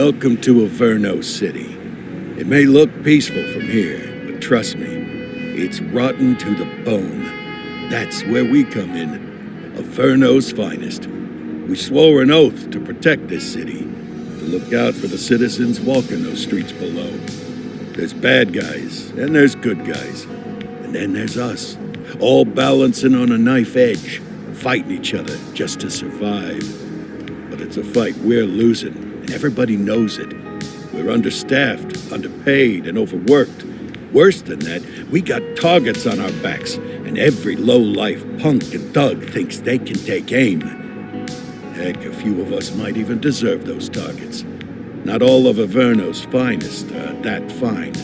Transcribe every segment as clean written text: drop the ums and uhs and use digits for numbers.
Welcome to Averno City. It may look peaceful from here, but trust me, it's rotten to the bone. That's where we come in. Averno's finest. We swore an oath to protect this city, to look out for the citizens walking those streets below. There's bad guys, and there's good guys. And then there's us, all balancing on a knife edge, fighting each other just to survive. But it's a fight we're losing, and everybody knows it. We're understaffed, underpaid, and overworked. Worse than that, we got targets on our backs, and every low-life punk and thug thinks they can take aim. Heck, a few of us might even deserve those targets. Not all of Averno's finest are that fine.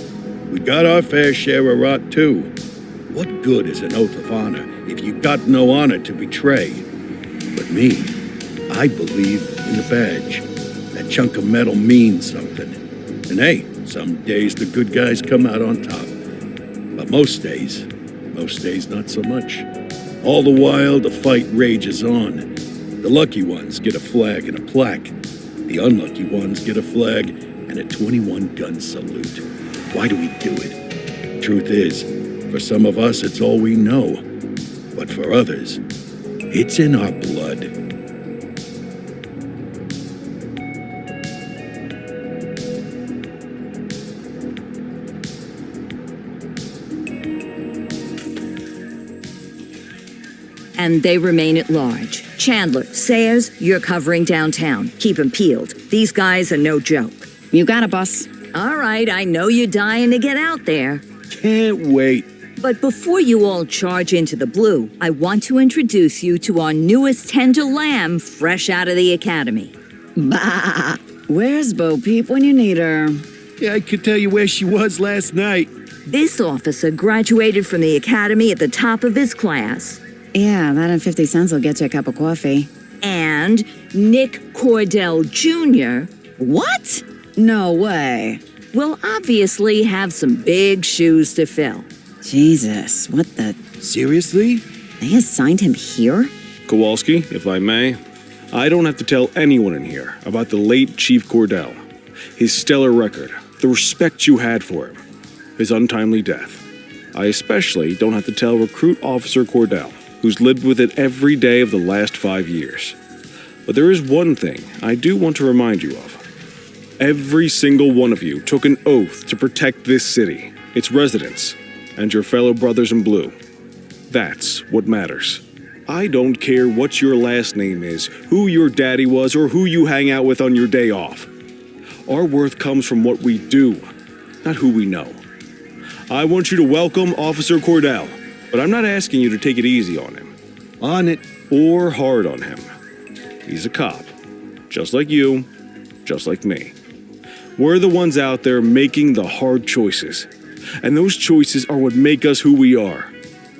We got our fair share of rot, too. What good is an oath of honor if you got no honor to betray? But me, I believe in the badge. That chunk of metal means something. And hey, some days the good guys come out on top. But most days not so much. All the while, the fight rages on. The lucky ones get a flag and a plaque. The unlucky ones get a flag and a 21-gun salute. Why do we do it? Truth is, for some of us, it's all we know. But for others, it's in our blood. And they remain at large. Chandler, Sayers, you're covering downtown. Keep 'em peeled. These guys are no joke. You got it, boss. All right, I know you're dying to get out there. Can't wait. But before you all charge into the blue, I want to introduce you to our newest tender lamb fresh out of the academy. Bah! Where's Bo Peep when you need her? Yeah, I could tell you where she was last night. This officer graduated from the academy at the top of his class. Yeah, that and 50 cents will get you a cup of coffee. And Nick Cordell Jr. What? No way. will obviously have some big shoes to fill. Jesus, what the... Seriously? They assigned him here? Kowalski, if I may, I don't have to tell anyone in here about the late Chief Cordell, his stellar record, the respect you had for him, his untimely death. I especially don't have to tell Recruit Officer Cordell, who's lived with it every day of the last 5 years. But there is one thing I do want to remind you of. Every single one of you took an oath to protect this city, its residents, and your fellow brothers in blue. That's what matters. I don't care what your last name is, who your daddy was, or who you hang out with on your day off. Our worth comes from what we do, not who we know. I want you to welcome Officer Cordell, but I'm not asking you to take it easy on him. On it. Or hard on him. He's a cop, just like you, just like me. We're the ones out there making the hard choices, and those choices are what make us who we are.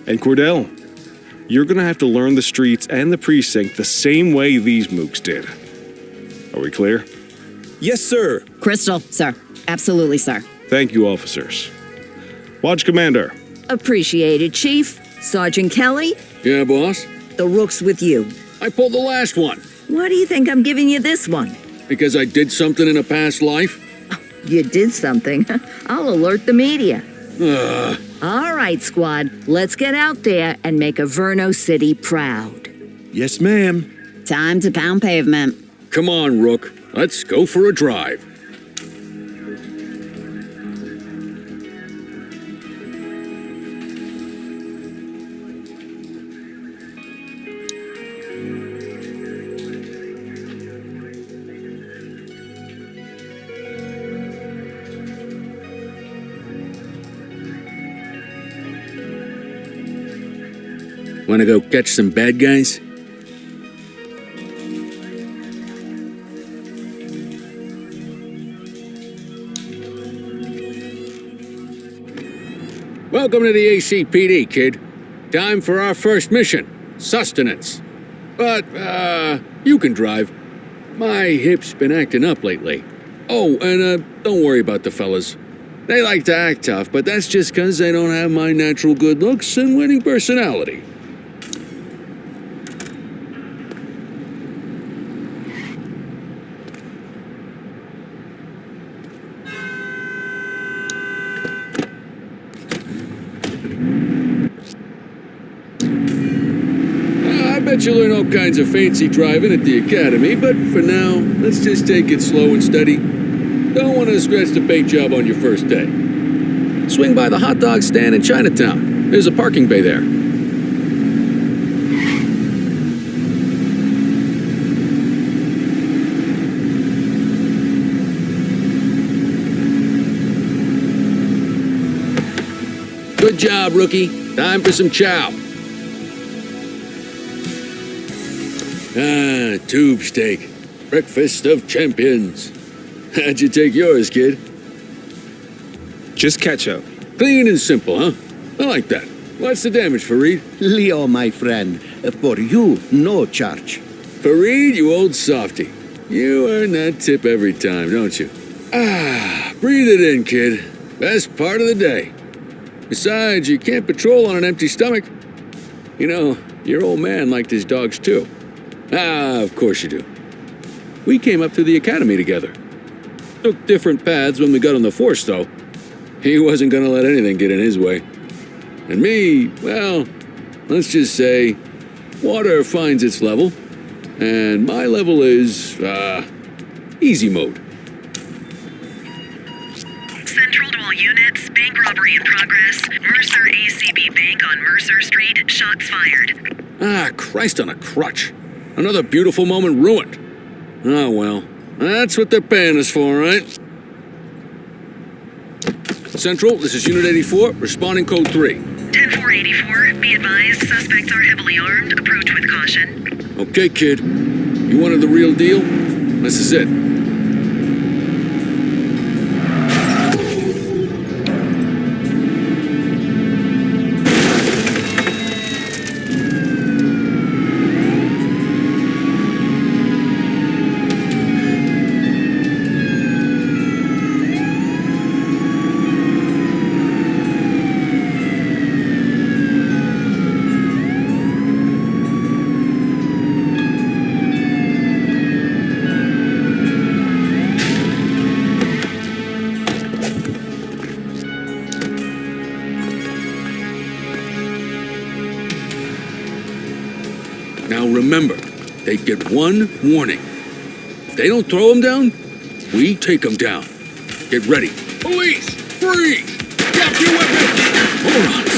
And Cordell, you're gonna have to learn the streets and the precinct the same way these mooks did. Are we clear? Yes, sir. Crystal, sir. Absolutely, sir. Thank you, officers. Watch Commander. Appreciated, Chief. Sergeant Kelly, Yeah, boss? the rook's with you. I pulled the last one Why do you think I'm giving you this one? because I did something in a past life. You did something. I'll alert the media. All right, squad. Let's get out there and make Averno City proud. Yes, ma'am. Time to pound pavement. Come on, Rook. Let's go for a drive. Wanna go catch some bad guys? Welcome to the ACPD, kid. Time for our first mission, sustenance. But, you can drive. My hip's been acting up lately. Oh, and, don't worry about the fellas. They like to act tough, but that's just 'cause they don't have my natural good looks and winning personality. let you learn all kinds of fancy driving at the academy, but for now, let's just take it slow and steady. Don't want to scratch the paint job on your first day. Swing by the hot dog stand in Chinatown. There's a parking bay there. Good job, rookie. Time for some chow. Tube steak. Breakfast of champions. How'd you take yours, kid? Just ketchup. Clean and simple, huh? I like that. What's the damage, Fareed? Leo, my friend, for you, no charge. Fareed, you old softy. You earn that tip every time, don't you? Breathe it in, kid. Best part of the day. Besides, you can't patrol on an empty stomach. You know, your old man liked his dogs too. Of course you do. We came up through the academy together. Took different paths when we got on the force, though. He wasn't gonna let anything get in his way. And me, well, let's just say, water finds its level, and my level is, easy mode. Central to all units, bank robbery in progress. Mercer ACB Bank on Mercer Street, shots fired. Christ on a crutch. Another beautiful moment ruined. Oh well, that's what they're paying us for, right? Central, this is Unit 84, responding code 3. 10-484, be advised, suspects are heavily armed, approach with caution. Okay, kid. You wanted the real deal? This is it. Now remember, they get one warning. If they don't throw them down, we take them down. Get ready. Police! Freeze! Drop your weapon! Morons!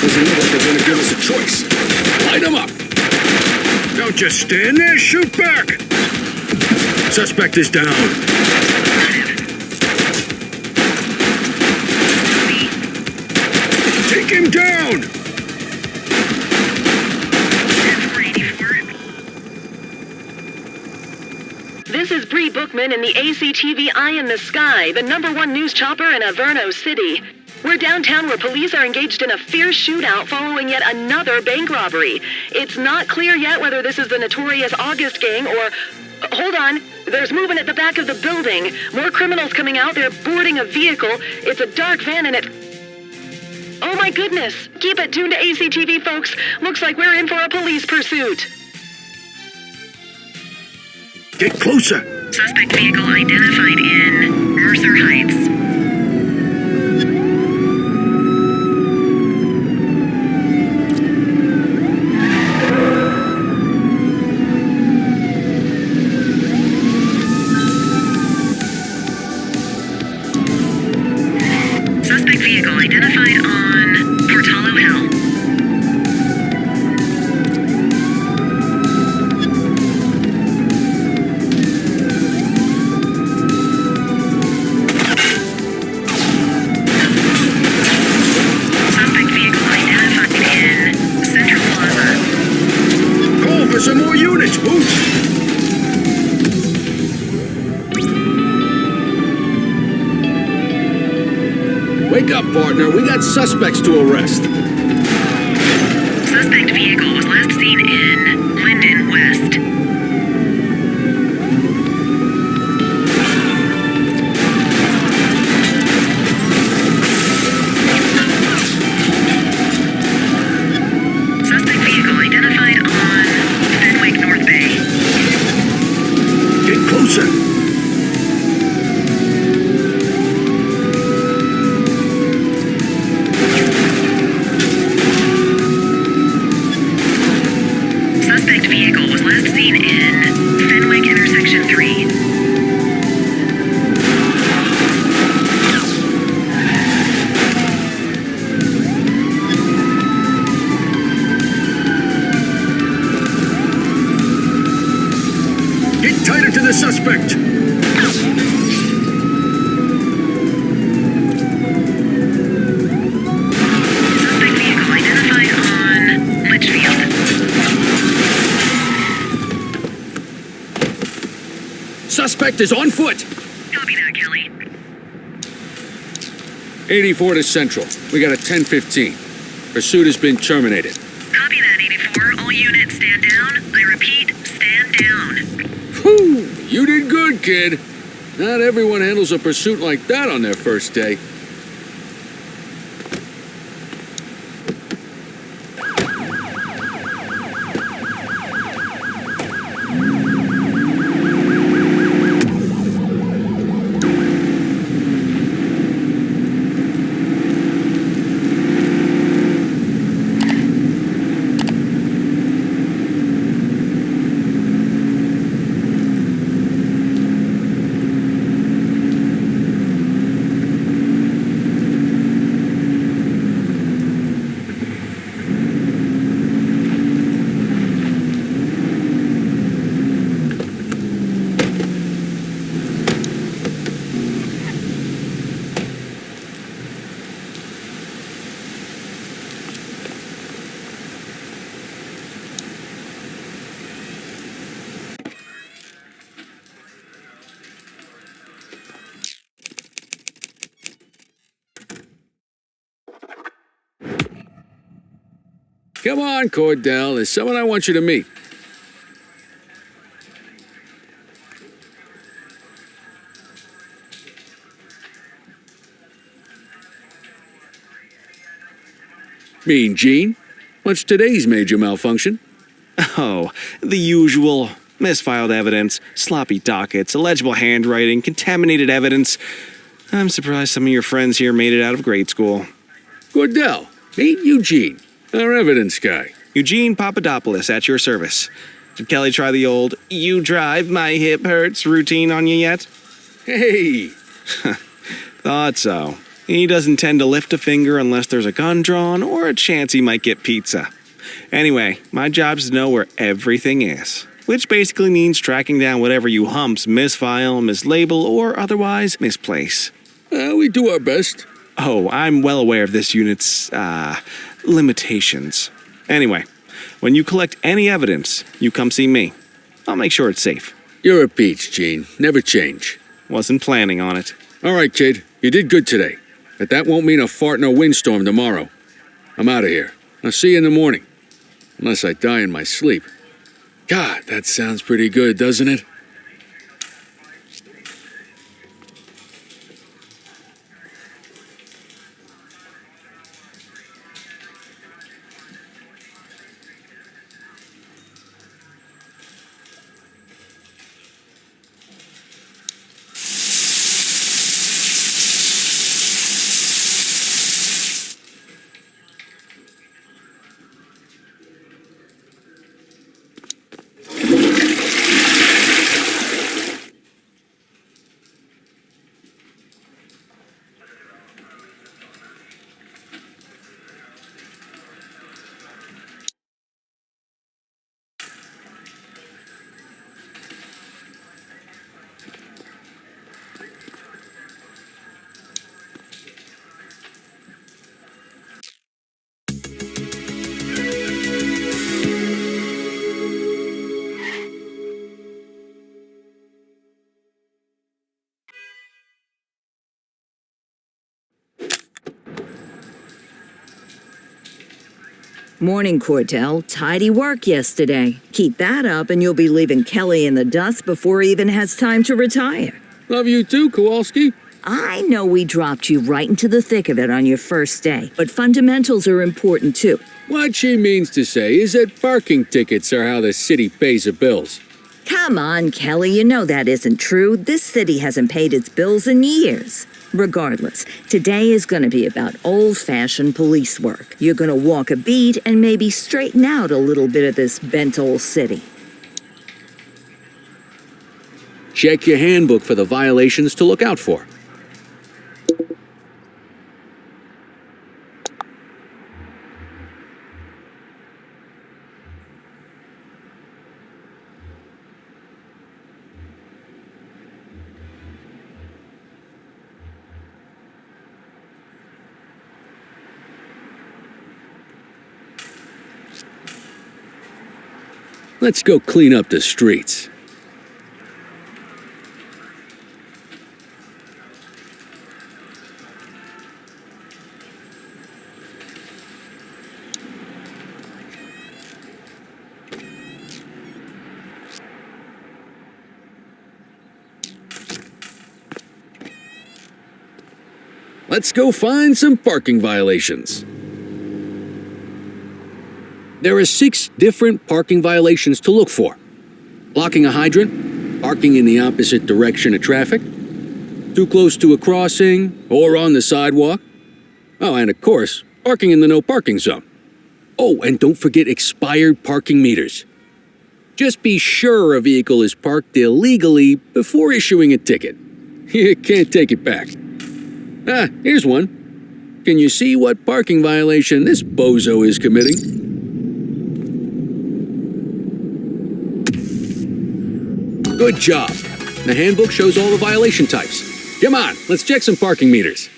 Doesn't look like they're gonna give us a choice. Light them up! Don't just stand there, shoot back! Suspect is down. Take him down! This is Bree Bookman in the ACTV Eye in the Sky, the #1 news chopper in Averno City. We're downtown where police are engaged in a fierce shootout following yet another bank robbery. It's not clear yet whether this is the notorious August gang or... Hold on. There's movement at the back of the building. More criminals coming out. They're boarding a vehicle. It's a dark van and it... Oh my goodness. Keep it tuned to ACTV, folks. Looks like we're in for a police pursuit. Get closer! Suspect vehicle identified in Mercer Heights. Suspect vehicle identified on Portalo Hill. Some more units, Boots! Wake up, partner. We got suspects to arrest. Suspect vehicle was last seen in Linden West. Suspect vehicle identified on North Bay. Get closer. suspect! Suspect vehicle identified on Litchfield. Suspect is on foot! Copy that, Kelly. 84 to Central. We got a 10:15. Pursuit has been terminated. Copy that, 84. All units stand down. I repeat, stand down. Whew! You did good, kid. Not everyone handles a pursuit like that on their first day. Come on, Cordell. There's someone I want you to meet. Mean Gene? What's today's major malfunction? Oh, the usual. Misfiled evidence, sloppy dockets, illegible handwriting, contaminated evidence. I'm surprised some of your friends here made it out of grade school. Cordell, meet Eugene, our evidence guy. Eugene Papadopoulos at your service. Did Kelly try the old, "you drive, my hip hurts" routine on you yet? Hey! Thought so. He doesn't tend to lift a finger unless there's a gun drawn or a chance he might get pizza. Anyway, my job's to know where everything is, which basically means tracking down whatever you humps misfile, mislabel, or otherwise misplace. We do our best. Oh, I'm well aware of this unit's, limitations. Anyway, when you collect any evidence, you come see me. I'll make sure it's safe. You're a peach, Gene. Never change. Wasn't planning on it. All right, kid. You did good today. But that won't mean a fart in a windstorm tomorrow. I'm out of here. I'll see you in the morning. Unless I die in my sleep. God, that sounds pretty good, doesn't it? Morning, Cordell. Tidy work yesterday. Keep that up and you'll be leaving Kelly in the dust before he even has time to retire. Love you too, Kowalski. I know we dropped you right into the thick of it on your first day, but fundamentals are important too. What she means to say is that parking tickets are how the city pays the bills. Come on, Kelly, you know that isn't true. This city hasn't paid its bills in years. Regardless, today is going to be about old-fashioned police work. You're going to walk a beat and maybe straighten out a little bit of this bent old city. Check your handbook for the violations to look out for. let's go clean up the streets. Let's go find some parking violations. There are 6 different parking violations to look for. Blocking a hydrant, parking in the opposite direction of traffic, too close to a crossing or on the sidewalk. Oh, and of course, parking in the no parking zone. Oh, and don't forget expired parking meters. Just be sure a vehicle is parked illegally before issuing a ticket. You can't take it back. Ah, here's one. Can you see what parking violation this bozo is committing? Good job. The handbook shows all the violation types. Come on, let's check some parking meters.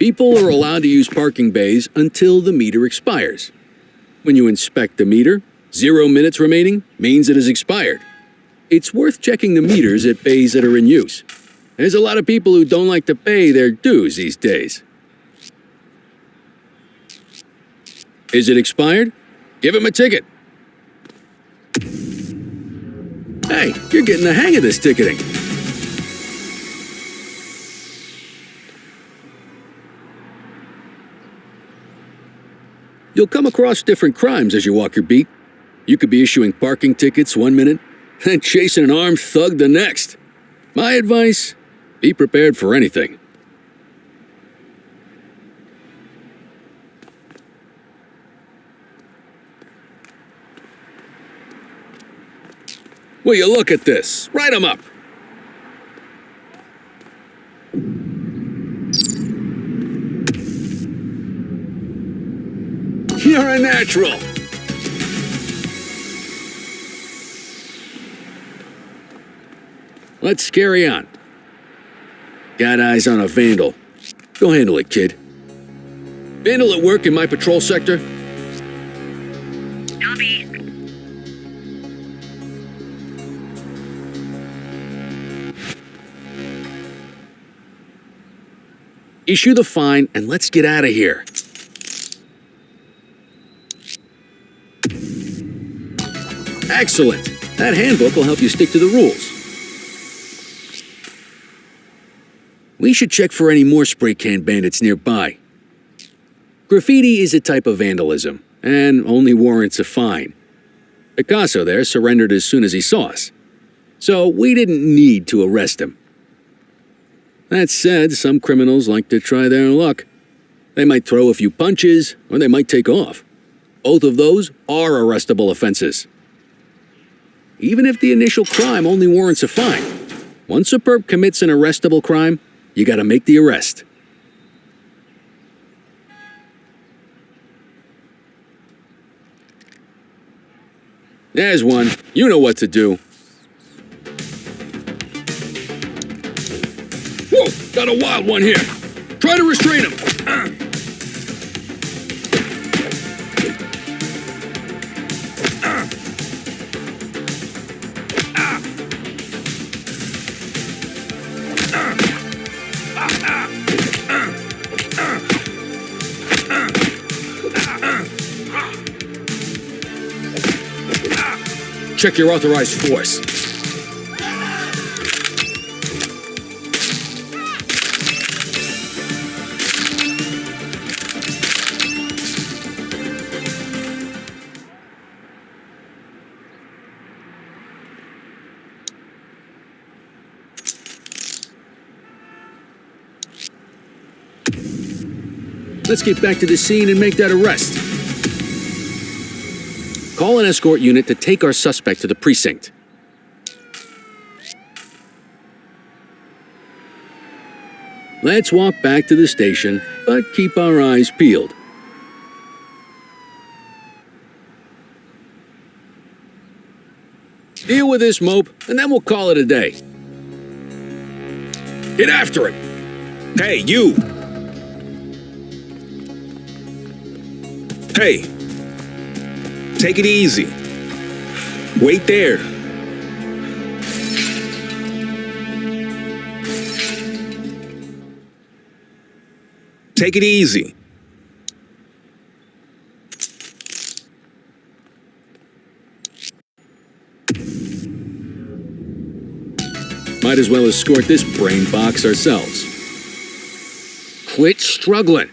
People are allowed to use parking bays until the meter expires. When you inspect the meter, 0 minutes remaining means it has expired. It's worth checking the meters at bays that are in use. There's a lot of people who don't like to pay their dues these days. Is it expired? Give him a ticket. Hey, you're getting the hang of this ticketing. You'll come across different crimes as you walk your beat. You could be issuing parking tickets 1 minute and chasing an armed thug the next. My advice, be prepared for anything. Will you look at this? Write 'em up. You're a natural. Let's carry on. Got eyes on a vandal. Go handle it, kid. Vandal at work in my patrol sector? Copy. Issue the fine and let's get out of here. Excellent. That handbook will help you stick to the rules. We should check for any more spray can bandits nearby. Graffiti is a type of vandalism and only warrants a fine. Picasso there surrendered as soon as he saw us, so we didn't need to arrest him. That said, some criminals like to try their luck. They might throw a few punches, or they might take off. Both of those are arrestable offenses. Even if the initial crime only warrants a fine, once a perp commits an arrestable crime, you gotta make the arrest. There's one. You know what to do. Whoa! Got a wild one here. Try to restrain him. Check your authorized force. Let's get back to the scene and make that arrest. Call an escort unit to take our suspect to the precinct. Let's walk back to the station, but keep our eyes peeled. Deal with this mope, and then we'll call it a day. Get after him! Hey, you! Hey, take it easy. Wait there. Take it easy. Might as well escort this brain box ourselves. Quit struggling.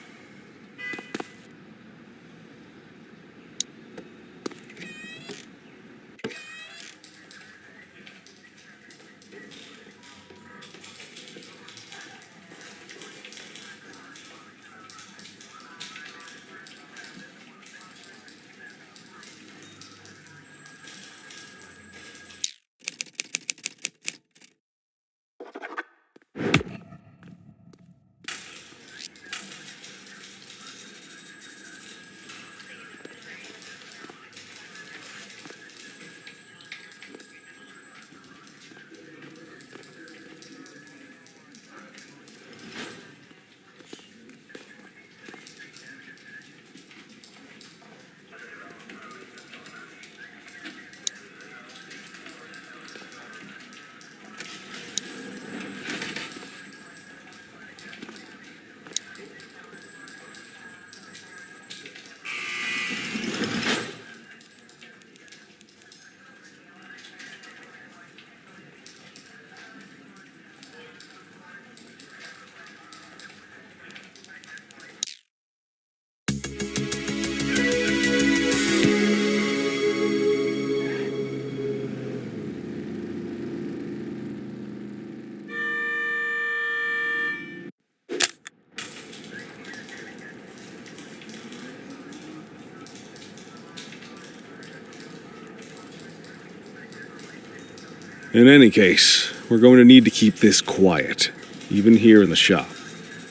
In any case, we're going to need to keep this quiet, even here in the shop.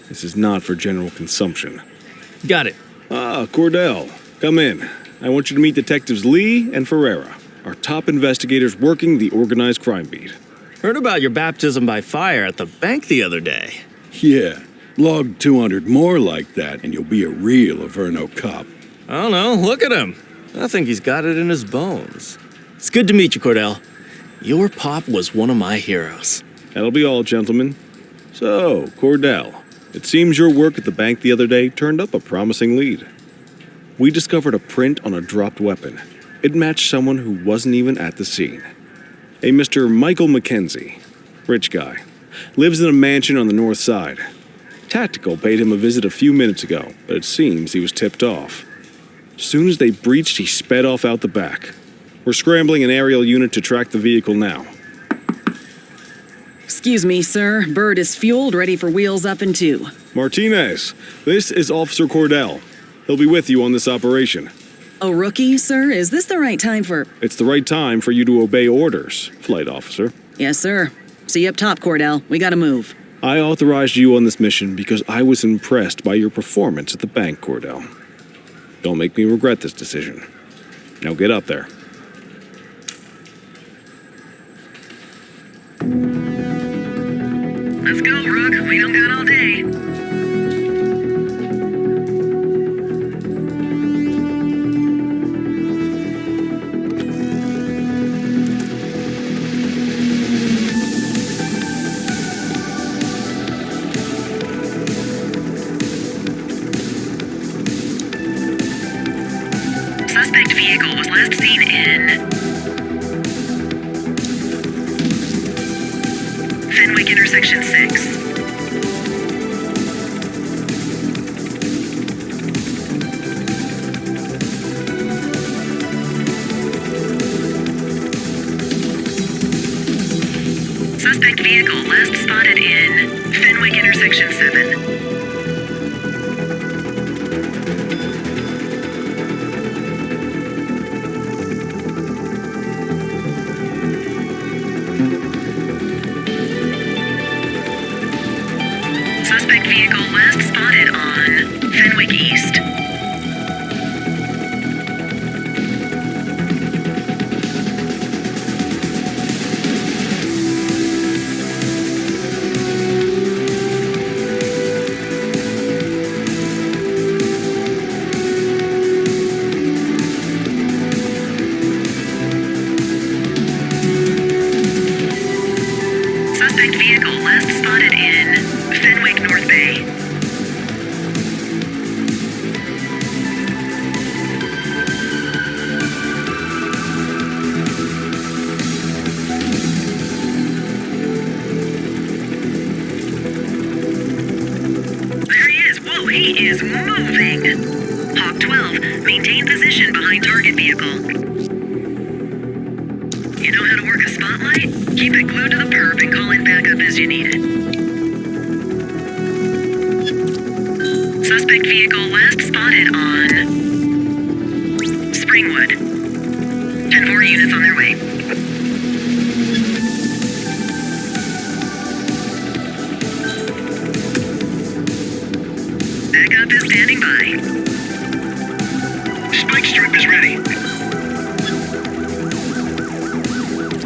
This is not for general consumption. Got it. Ah, Cordell, come in. I want you to meet Detectives Lee and Ferreira, our top investigators working the organized crime beat. Heard about your baptism by fire at the bank the other day. Yeah, log 200 more like that and you'll be a real Averno cop. I don't know, look at him. I think he's got it in his bones. It's good to meet you, Cordell. Your pop was one of my heroes. That'll be all, gentlemen. So, Cordell, it seems your work at the bank the other day turned up a promising lead. We discovered a print on a dropped weapon. It matched someone who wasn't even at the scene. A Mr. Michael Mackenzie, rich guy, lives in a mansion on the north side. Tactical paid him a visit a few minutes ago, but it seems he was tipped off. As soon as they breached, he sped off out the back. We're scrambling an aerial unit to track the vehicle now. Excuse me, sir. Bird is fueled, ready for wheels up in 2. Martinez, this is Officer Cordell. He'll be with you on this operation. A rookie, sir? Is this the right time for... It's the right time for you to obey orders, flight officer. Yes, sir. See you up top, Cordell. We gotta move. I authorized you on this mission because I was impressed by your performance at the bank, Cordell. Don't make me regret this decision. Now get up there. Let's go, Rook. We don't got all day. Suspect vehicle was last seen in Fenwick intersection 6. Suspect vehicle last spotted in Fenwick intersection 7. Suspect vehicle last spotted on Fenwick East. He is moving. Hawk 12, maintain position behind target vehicle. You know how to work a spotlight? Keep it glued to the perp and call in backup as you need it. Suspect vehicle last spotted on Springwood. 10-4 units on their way. Backup is standing by. Spike strip is ready.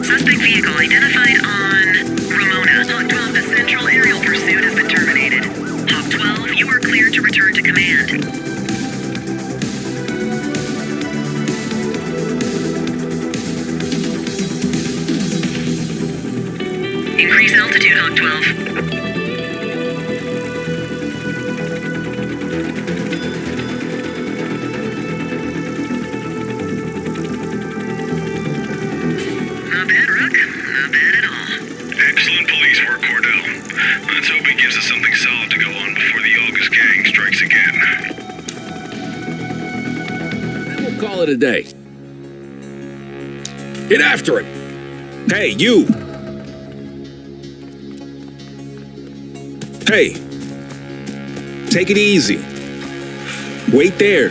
Suspect vehicle identified on Ramona. Hawk 12, the central aerial pursuit has been terminated. Hawk 12, you are cleared to return to command. Increase altitude, Hawk 12. Not bad, Rook. Not bad at all. Excellent police work, Cordell. Let's hope it gives us something solid to go on before the August gang strikes again. Then we'll call it a day. Get after him! Hey, you! Hey! Take it easy. Wait there.